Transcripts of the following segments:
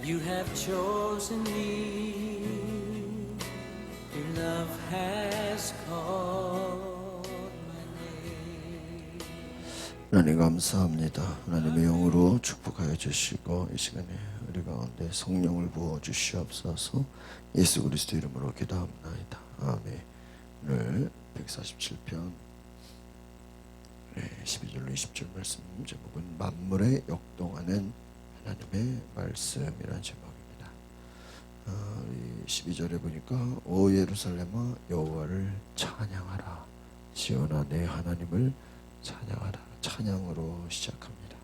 You have chosen me. Your love has called my name. 하나님 감사합니다. 하나님의 영으로 축복하여 주시고 이 시간에 우리 가운데 성령을 부어 주시옵소서. 예수 그리스도 이름으로 기도합니다. 아멘. 오늘 147편 12절로 20절 말씀 제목은 만물에 역동하는 하나님의 말씀이라는 제목입니다. 12절에 보니까 오 예루살렘아 여호와를 찬양하라. 시온아 내 하나님을 찬양하라. 찬양으로 시작합니다.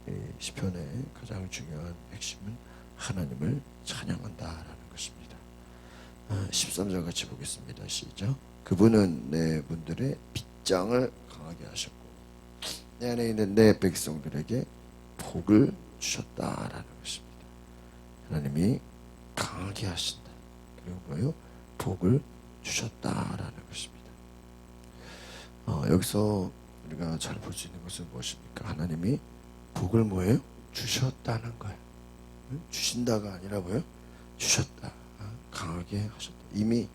이 시편의 가장 중요한 핵심은 하나님을 찬양한다라는 것입니다. 13절 같이 보겠습니다. 시작. 그분은 내 분들의 빗장을 강하게 하셨고 내 안에 있는 내 백성들에게 복을 주셨다라는 것입니다. 하나님이 강하게 하신다. 그리고 뭐예요? 복을 주셨다라는 것입니다. 여기서 우리가 잘 볼 수 있는 것은 무엇입니까? 하나님이 복을 뭐예요? 주셨다는 거예요. 주신다가 아니라 뭐예요? 주셨다. 강하게 하셨다. 이미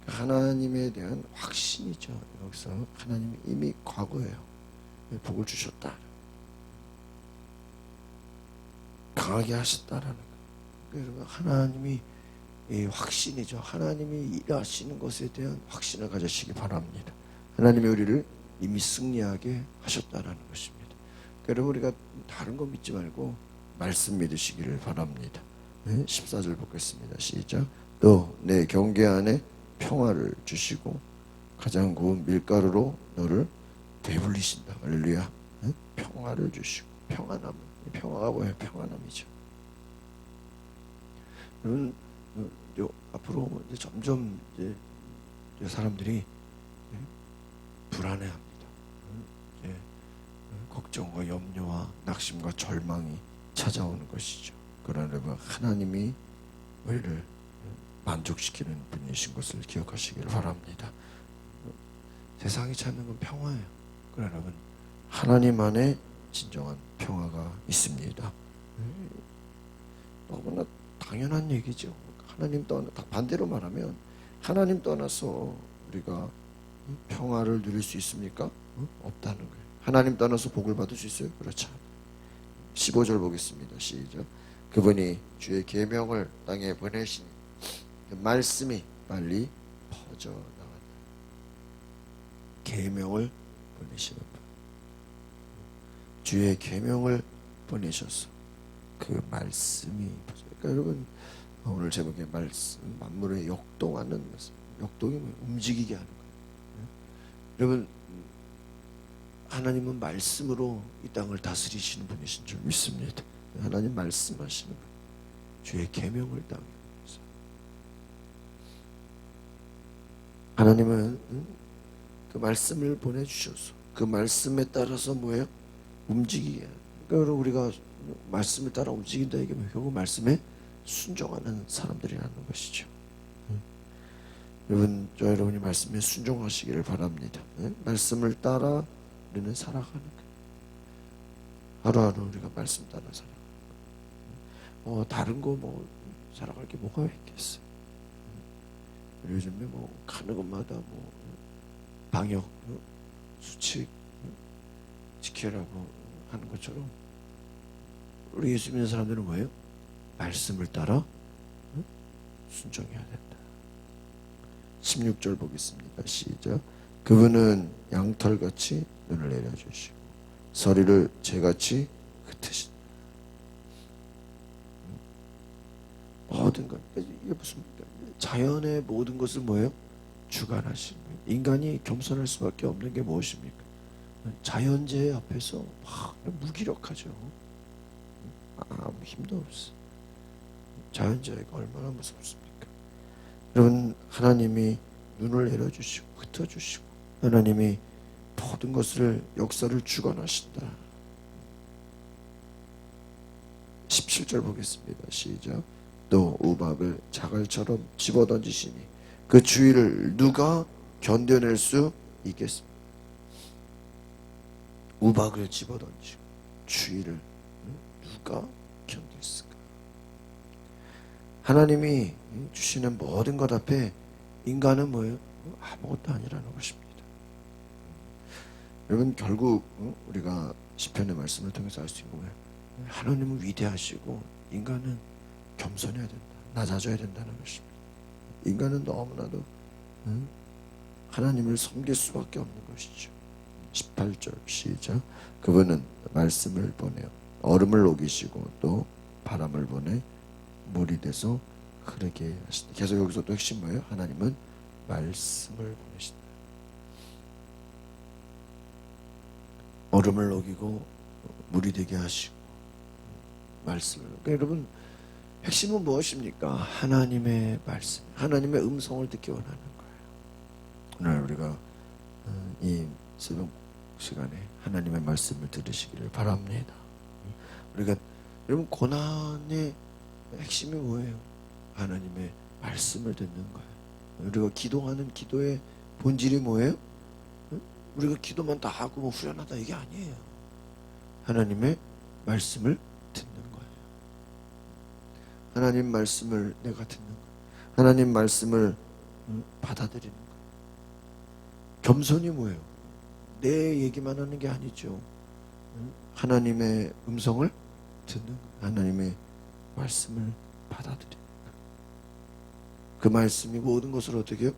하나님에 대한 확신이죠. 여기서 하나님이 이미 과거예요. 복을 주셨다. 강하게 하셨다라는 거예요. 하나님이 확신이죠. 하나님이 일하시는 것에 대한 확신을 가지시기 바랍니다. 하나님이 우리를 이미 승리하게 하셨다라는 것입니다. 여러분 우리가 다른 거 믿지 말고 말씀 믿으시기를 바랍니다. 14절 보겠습니다. 시작. 또 내 경계 안에 평화를 주시고 가장 고운 밀가루로 너를 배불리신다. 할렐루야. 평화를 주시고 평안함. 평화가 뭐예요? 평안함이죠. 여러분 앞으로 이제 점점 이제 사람들이 불안해합니다. 걱정과 염려와 낙심과 절망이 찾아오는 것이죠. 그러나 여러분 하나님이 우리를 만족시키는 분이신 것을 기억하시기를 바랍니다. 세상이 찾는 건 평화예요. 그러나 여러분 하나님 안에 진정한 평화가 있습니다. 너무나 당연한 얘기죠. 하나님 떠나 반대로 말하면 하나님 떠나서 우리가 평화를 누릴 수 있습니까? 없다는 거예요. 하나님 떠나서 복을 받을 수 있어요? 그렇지 않아요. 15절 보겠습니다. 시작. 그분이 주의 계명을 땅에 보내시니 그 말씀이 빨리 퍼져나간다. 계명을 보내시는 분. 주의 계명을 보내셔서 그 말씀이 그러니까 여러분 오늘 제목의 말씀 만물에 역동하는 말씀. 역동이 움직이게 하는 거예요. 여러분 하나님은 말씀으로 이 땅을 다스리시는 분이신 줄 믿습니다. 하나님 말씀하시는 분. 주의 계명을 땅에 보내서 하나님은 그 말씀을 보내주셔서 그 말씀에 따라서 뭐예요? 움직이게. 그러니까 우리가 말씀에 따라 움직인다 이게 결국 말씀에 순종하는 사람들이라는 것이죠. 여러분, 저 여러분이 말씀에 순종하시기를 바랍니다. 말씀을 따라 우리는 살아가는 거예요. 하루하루 우리가 말씀 따라 살아가는 다른 거 뭐 살아갈 게 뭐가 있겠어요. 요즘에 뭐 가는 곳마다 뭐 방역 수칙 지켜라고 하는 것처럼 우리 예수 믿는 사람들은 뭐예요? 말씀을 따라 순종해야 된다. 16절 보겠습니다. 시작. 그분은 양털같이 눈을 내려주시고 서리를 재같이 흩으신다. 모든 것 이게 무슨 자연의 모든 것을 뭐예요? 주관하시는 거예요. 인간이 겸손할 수밖에 없는 게 무엇입니까? 자연재해 앞에서 막 무기력하죠. 아무 힘도 없어. 자연재해가 얼마나 무섭습니까? 여러분 하나님이 눈을 내려주시고 흩어주시고 하나님이 모든 것을 역사를 주관하신다. 17절 보겠습니다. 시작. 또 우박을 자갈처럼 집어던지시니 그 주위를 누가 견뎌낼 수 있겠습니까? 우박을 집어던지고 주위를 누가 견딜 수 하나님이 주시는 모든 것 앞에 인간은 뭐예요? 아무것도 아니라는 것입니다. 여러분 결국 우리가 시편의 말씀을 통해서 알 수 있는 거예요. 하나님은 위대하시고 인간은 겸손해야 된다. 낮아져야 된다는 것입니다. 인간은 너무나도 하나님을 섬길 수밖에 없는 것이죠. 18절 시작. 그분은 말씀을 보내어 얼음을 녹이시고 또 바람을 보내 물이 돼서 흐르게 하신다. 계속 여기서 또 핵심 뭐예요? 하나님은 말씀을 보내신다. 얼음을 녹이고 물이 되게 하시고 말씀을. 그러니까 여러분 핵심은 무엇입니까? 하나님의 말씀, 하나님의 음성을 듣기 원하는 거예요. 오늘 우리가 이 새벽 시간에 하나님의 말씀을 들으시기를 바랍니다. 우리가 여러분 고난의 핵심이 뭐예요? 하나님의 말씀을 듣는 거예요. 우리가 기도하는 기도의 본질이 뭐예요? 우리가 기도만 다 하고 뭐 후련하다 이게 아니에요. 하나님의 말씀을 듣는 거예요. 하나님 말씀을 내가 듣는 거예요. 하나님 말씀을 받아들이는 거예요. 겸손이 뭐예요? 내 얘기만 하는 게 아니죠. 하나님의 음성을 듣는 거예요. 하나님의 말씀을 받아들이는 거예요. 그 말씀이 모든 것을 어떻게 해요?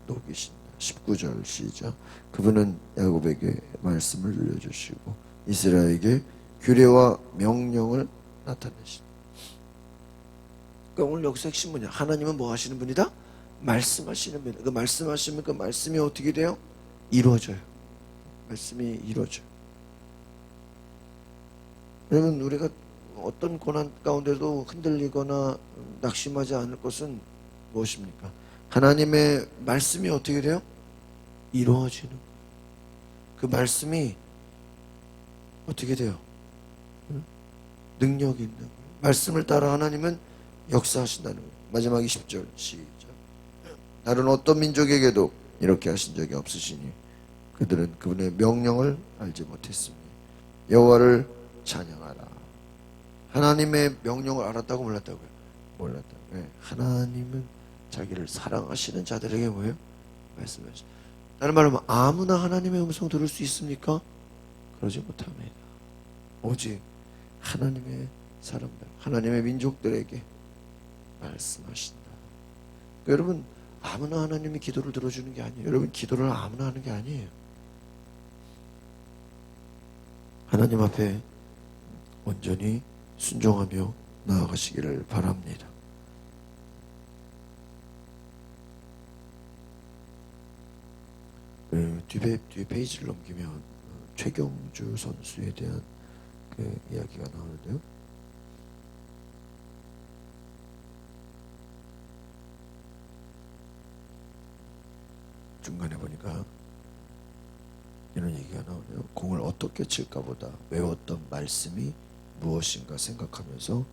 녹이신다. 19절 시작. 그분은 야곱에게 말씀을 들려주시고 이스라엘에게 규례와 명령을 나타내신다. 그러니까 오늘 여기서 핵심 뭐냐? 하나님은 뭐 하시는 분이다? 말씀하시는 분이다. 그 말씀하시면 그 말씀이 어떻게 돼요? 이루어져요. 말씀이 이루어져요. 그러면 우리가 어떤 고난 가운데도 흔들리거나 낙심하지 않을 것은 무엇입니까? 하나님의 말씀이 어떻게 돼요? 이루어지는 거예요. 그 말씀이 어떻게 돼요? 능력이 있는 거예요. 말씀을 따라 하나님은 역사하신다는 거예요. 마지막 20절 시작. 다른 어떤 민족에게도 이렇게 하신 적이 없으시니 그들은 그분의 명령을 알지 못했으니 여호와를 찬양하라. 하나님의 명령을 알았다고 몰랐다고요? 몰랐다. 네. 하나님은 자기를 사랑하시는 자들에게 뭐예요? 말씀하시죠. 다른 말로 하면 아무나 하나님의 음성 들을 수 있습니까? 그러지 못합니다. 오직 하나님의 사람들, 하나님의 민족들에게 말씀하신다. 그러니까 여러분 아무나 하나님이 기도를 들어주는 게 아니에요. 여러분 기도를 아무나 하는 게 아니에요. 하나님 앞에 온전히 순종하며 나아가시기를 바랍니다. 뒤에 페이지를 넘기면 최경주 선수에 대한 그 이야기가 나오는데요. 중간에 보니까 이런 얘기가 나오네요. 공을 어떻게 칠까 보다 외웠던 말씀이 무엇인가 생각하면서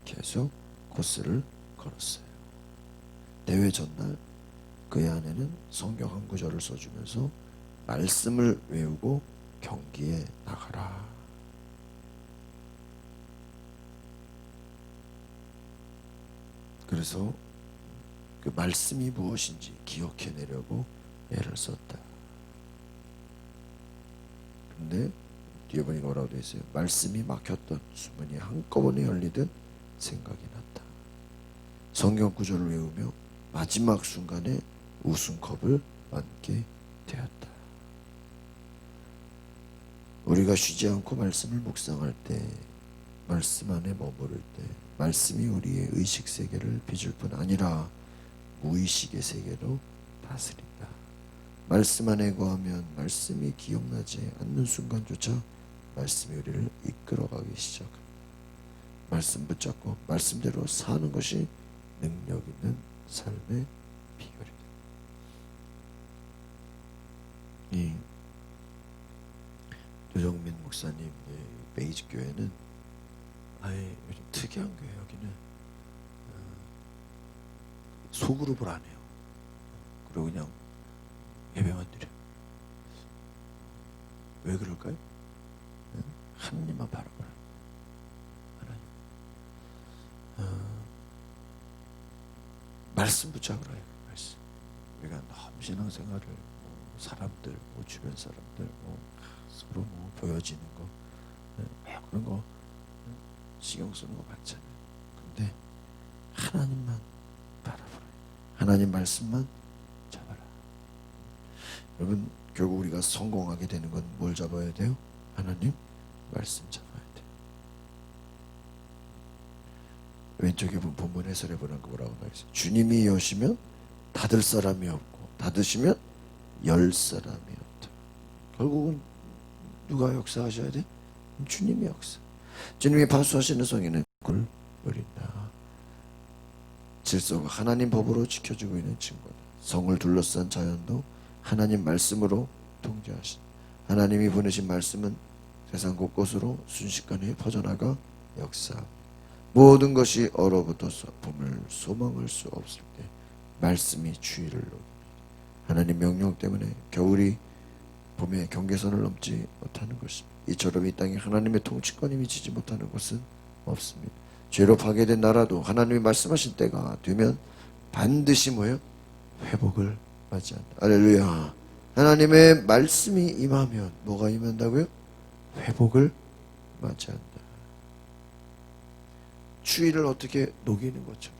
계속 코스를 걸었어요. 대회 전날 그의 아내는 성경 한 구절을 써주면서 말씀을 외우고 경기에 나가라. 그래서 그 말씀이 무엇인지 기억해내려고 애를 썼다. 근데 뒤에 보니까 뭐라고 되어 있어요? 말씀이 막혔던 수문이 한꺼번에 열리듯 생각이 났다. 성경 구절을 외우며 마지막 순간에 우승컵을 얻게 되었다. 우리가 쉬지 않고 말씀을 묵상할 때, 말씀 안에 머무를 때 말씀이 우리의 의식 세계를 빚을 뿐 아니라 무의식의 세계로 다스린다. 말씀 안에 거하면 말씀이 기억나지 않는 순간조차 말씀이 우리를 이끌어가기 시작합니다. 말씀 붙잡고 말씀대로 사는 것이 능력 있는 삶의 비결입니다. 이 조정민 목사님 베이직 교회는 아예 요즘 특이한 교회. 여기는 소그룹을 안 해요. 그리고 그냥 예배만 드려요. 왜 그럴까요? 하나님만 바라보라. 하나님. 말씀 붙잡으라. 말씀. 우리가 너무 신앙생활을 사람들, 주변 사람들, 서로 보여지는 거, 그런 거 신경 쓰는 거 많잖아요. 근데 하나님만 바라보라. 하나님 말씀만 잡아라. 여러분, 결국 우리가 성공하게 되는 건 뭘 잡아야 돼요? 하나님 말씀 잡아야 돼요. 왼쪽에 본문 해설해 보는 거 뭐라고 말했어요? 주님이 여시면 닫을 사람이 없고 닫으시면 열 사람이 없다. 결국은 누가 역사하셔야 돼? 주님이 역사. 주님이 파수하시는 성에는 꿀 버린다. 질서가 하나님 법으로 지켜지고 있는 친구다. 성을 둘러싼 자연도 하나님 말씀으로 통제하신. 하나님이 보내신 말씀은 세상 곳곳으로 순식간에 퍼져나가 역사. 모든 것이 얼어붙어서 봄을 소망할 수 없을 때 말씀이 주의를 놓습니다. 하나님 명령 때문에 겨울이 봄의 경계선을 넘지 못하는 것입니다. 이처럼 이 땅에 하나님의 통치권이 미치지 못하는 것은 없습니다. 죄로 파괴된 나라도 하나님이 말씀하신 때가 되면 반드시 뭐예요? 회복을 맞이한다. 할렐루야. 하나님의 말씀이 임하면 뭐가 임한다고요? 회복을 맞이한다. 추위를 어떻게 녹이는 거죠?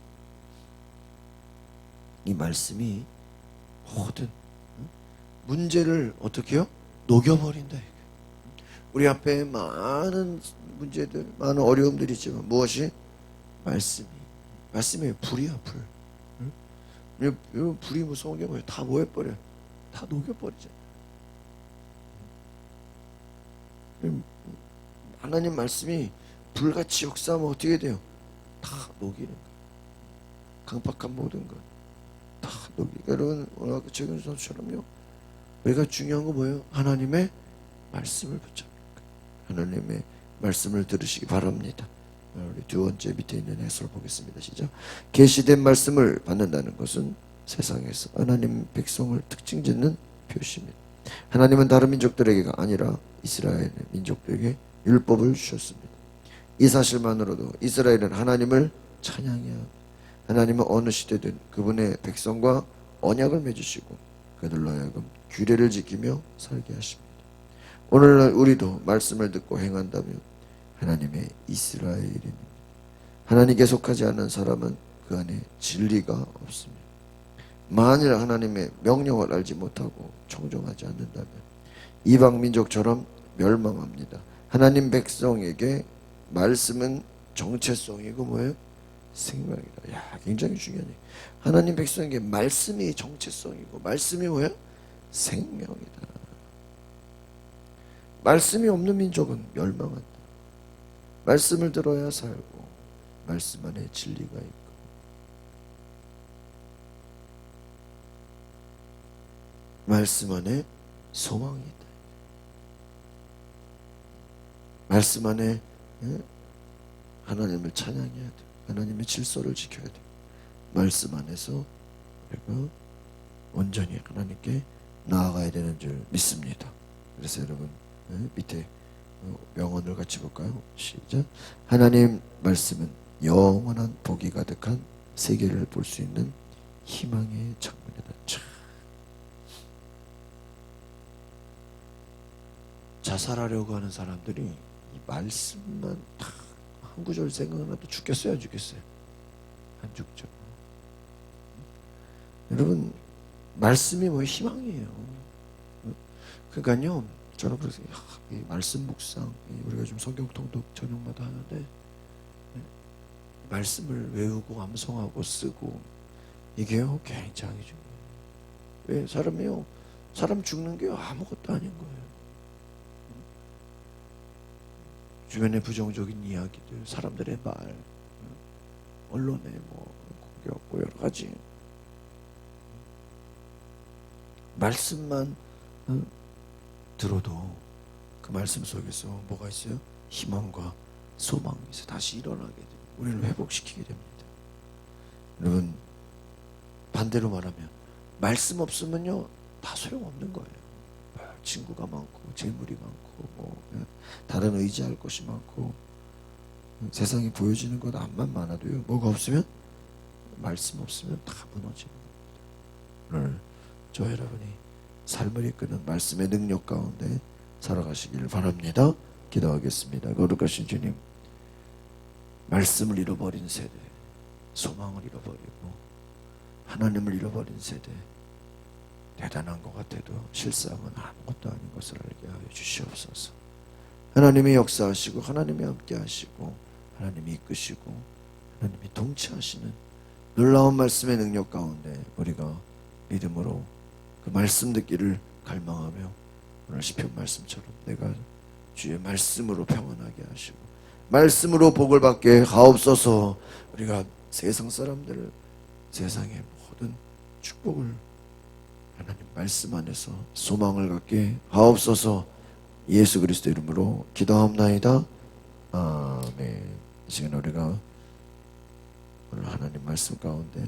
이 말씀이 모든 문제를 어떻게 해요? 녹여버린다. 우리 앞에 많은 문제들, 많은 어려움들이 있지만 무엇이? 말씀이 불이야, 불. 응? 불이 무서운 게 뭐예요? 다 뭐 해버려요? 다 녹여버리잖아요. 하나님 말씀이 불같이 역사하면 어떻게 돼요? 다 녹이는 거예요. 강박한 모든 것 다 녹이니까. 여러분, 오늘 아까 최근 선수처럼요, 우리가 중요한 거 뭐예요? 하나님의 말씀을 붙잡는 거예요. 하나님의 말씀을 들으시기 바랍니다. 우리 두 번째 밑에 있는 해설을 보겠습니다. 시작. 계시된 말씀을 받는다는 것은 세상에서 하나님 백성을 특징 짓는 표시입니다. 하나님은 다른 민족들에게가 아니라 이스라엘 민족들에게 율법을 주셨습니다. 이 사실만으로도 이스라엘은 하나님을 찬양해야 합니다. 하나님은 어느 시대든 그분의 백성과 언약을 맺으시고 그들로 하여금 규례를 지키며 살게 하십니다. 오늘날 우리도 말씀을 듣고 행한다면 하나님의 이스라엘입니다. 하나님께 속하지 않는 사람은 그 안에 진리가 없습니다. 만일 하나님의 명령을 알지 못하고 청종하지 않는다면 이방 민족처럼 멸망합니다. 하나님 백성에게 말씀은 정체성이고 뭐예요? 생명이다. 야, 굉장히 중요한 얘기. 하나님 백성에게 말씀이 정체성이고 말씀이 뭐예요? 생명이다. 말씀이 없는 민족은 멸망한다. 말씀을 들어야 살고 말씀 안에 진리가 있고 말씀 안에 소망이 있다. 말씀 안에 하나님을 찬양해야 돼. 하나님의 질서를 지켜야 돼. 말씀 안에서 우리가 온전히 하나님께 나아가야 되는 줄 믿습니다. 그래서 여러분, 밑에 명언을 같이 볼까요? 시작. 하나님 말씀은 영원한 복이 가득한 세계를 볼 수 있는 희망의 창문이다. 참. 자살하려고 하는 사람들이 이 말씀만 딱 한 구절 생각나도 죽겠어요, 안 죽겠어요? 안 죽죠. 여러분, 말씀이 뭐 희망이에요. 그러니까요, 저는 그래서 이 말씀 묵상, 우리가 좀 성경 통독 저녁마다 하는데 말씀을 외우고 암송하고 쓰고 이게요 굉장히 중요해요. 왜? 사람 죽는 게 아무것도 아닌 거예요. 주변의 부정적인 이야기들, 사람들의 말, 언론의 공격, 여러 가지 말씀만 들어도 그 말씀 속에서 뭐가 있어요? 희망과 소망이 있어요. 다시 일어나게 돼요. 우리를 회복시키게 됩니다. 여러분, 반대로 말하면 말씀 없으면요 다 소용없는 거예요. 친구가 많고 재물이 많고 다른 의지할 것이 많고 세상이 보여지는 것 암만 많아도요 뭐가 없으면 말씀 없으면 다 무너지는 겁니다. 오늘 저 여러분이 삶을 이끄는 말씀의 능력 가운데 살아가시기를 바랍니다. 기도하겠습니다. 거룩하신 주님, 말씀을 잃어버린 세대, 소망을 잃어버리고 하나님을 잃어버린 세대, 대단한 것 같아도 실상은 아무것도 아닌 것을 알게 하여 주시옵소서. 하나님이 역사하시고 하나님이 함께 하시고 하나님이 이끄시고 하나님이 동치하시는 놀라운 말씀의 능력 가운데 우리가 믿음으로 그 말씀 듣기를 갈망하며 오늘 시편 말씀처럼 내가 주의 말씀으로 평안하게 하시고 말씀으로 복을 받게 하옵소서. 우리가 세상 사람들을 세상의 모든 축복을 하나님 말씀 안에서 소망을 갖게 하옵소서. 예수 그리스도 이름으로 기도하옵나이다. 아멘. 이 시간 우리가 오늘 하나님 말씀 가운데